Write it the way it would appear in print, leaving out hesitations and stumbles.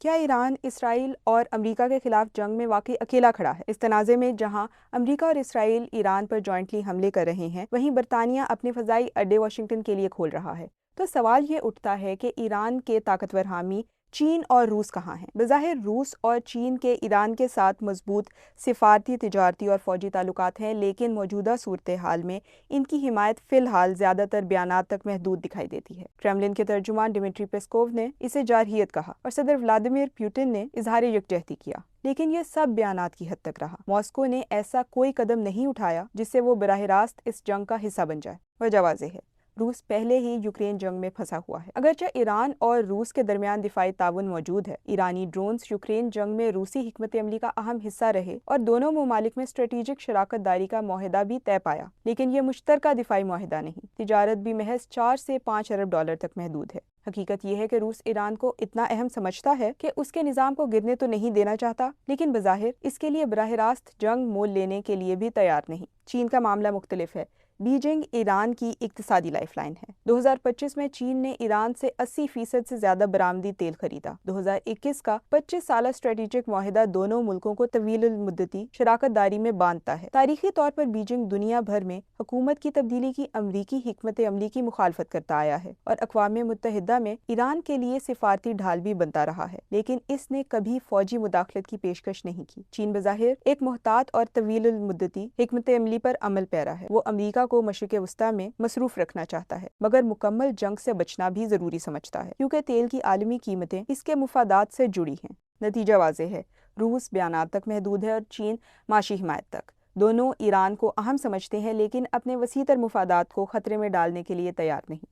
کیا ایران اسرائیل اور امریکہ کے خلاف جنگ میں واقعی اکیلا کھڑا ہے؟ اس تنازع میں جہاں امریکہ اور اسرائیل ایران پر جوائنٹلی حملے کر رہے ہیں، وہیں برطانیہ اپنے فضائی اڈے واشنگٹن کے لیے کھول رہا ہے۔ تو سوال یہ اٹھتا ہے کہ ایران کے طاقتور حامی چین اور روس کہاں ہیں؟ بظاہر روس اور چین کے ایران کے ساتھ مضبوط سفارتی، تجارتی اور فوجی تعلقات ہیں، لیکن موجودہ صورتحال میں ان کی حمایت فی الحال زیادہ تر بیانات تک محدود دکھائی دیتی ہے۔ کرملن کے ترجمان ڈمیٹری پیسکوو نے اسے جارحیت کہا اور صدر ولادیمیر پوٹن نے اظہار یکجہتی کیا، لیکن یہ سب بیانات کی حد تک رہا۔ ماسکو نے ایسا کوئی قدم نہیں اٹھایا جس سے وہ براہ راست اس جنگ کا حصہ بن جائے۔ وجہ واضح ہے، روس پہلے ہی یوکرین جنگ میں پھنسا ہوا ہے۔ اگرچہ ایران اور روس کے درمیان دفاعی تعاون موجود ہے، ایرانی ڈرونز یوکرین جنگ میں روسی حکمت عملی کا اہم حصہ رہے اور دونوں ممالک میں اسٹریٹجک شراکت داری کا معاہدہ بھی طے پایا، لیکن یہ مشترکہ دفاعی معاہدہ نہیں۔ تجارت بھی محض 4 سے 5 ارب ڈالر تک محدود ہے۔ حقیقت یہ ہے کہ روس ایران کو اتنا اہم سمجھتا ہے کہ اس کے نظام کو گرنے تو نہیں دینا چاہتا، لیکن بظاہر اس کے لیے براہ راست جنگ مول لینے کے لیے بھی تیار نہیں۔ چین کا معاملہ مختلف ہے۔ بیجنگ ایران کی اقتصادی لائف لائن ہے۔ 2025 میں چین نے ایران سے 80% سے زیادہ برآمدی تیل خریدا۔ 2021 کا 25 سالہ اسٹریٹجک معاہدہ دونوں ملکوں کو طویل المدتی شراکت داری میں باندھتا ہے۔ تاریخی طور پر بیجنگ دنیا بھر میں حکومت کی تبدیلی کی امریکی حکمت عملی کی مخالفت کرتا آیا ہے اور اقوام متحدہ میں ایران کے لیے سفارتی ڈھال بھی بنتا رہا ہے، لیکن اس نے کبھی فوجی مداخلت کی پیشکش نہیں کی۔ چین بظاہر ایک محتاط اور طویل المدتی حکمت عملی پر عمل پیرا ہے۔ وہ امریکہ کو مشرق وسطیٰ میں مصروف رکھنا چاہتا ہے، مگر مکمل جنگ سے بچنا بھی ضروری سمجھتا ہے، کیونکہ تیل کی عالمی قیمتیں اس کے مفادات سے جڑی ہیں۔ نتیجہ واضح ہے، روس بیانات تک محدود ہے اور چین معاشی حمایت تک۔ دونوں ایران کو اہم سمجھتے ہیں، لیکن اپنے وسیع تر مفادات کو خطرے میں ڈالنے کے لیے تیار نہیں۔